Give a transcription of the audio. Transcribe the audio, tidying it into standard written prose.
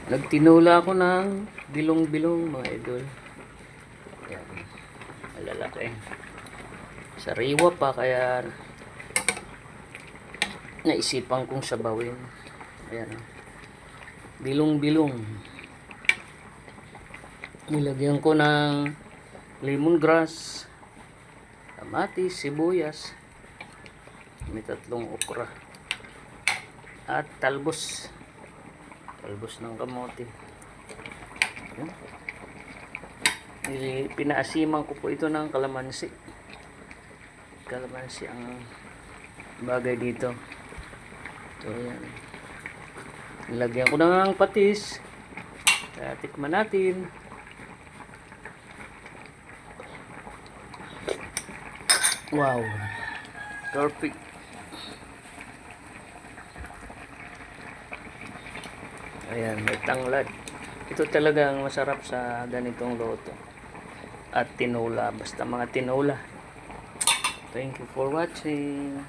Nagtinula ako ng bilong-bilong mga idol. Ayan. Malalaki. Sariwa pa kaya naisipan kong sabawin. Ayan. Bilong-bilong. Nilagyan ko ng lemongrass, kamatis, sibuyas. May 3 okra. At talbos. Talbos ng kamote. Ayan. Pinaasiman ko po ito ng kalamansi. Kalamansi ang bagay dito. So, ayan. Nilagyan ko ng patis. Kaya tikman natin. Wow. Perfect. Ayan, may tanglad. Ito talaga ang masarap sa ganitong luto. At tinola. Basta mga tinola. Thank you for watching.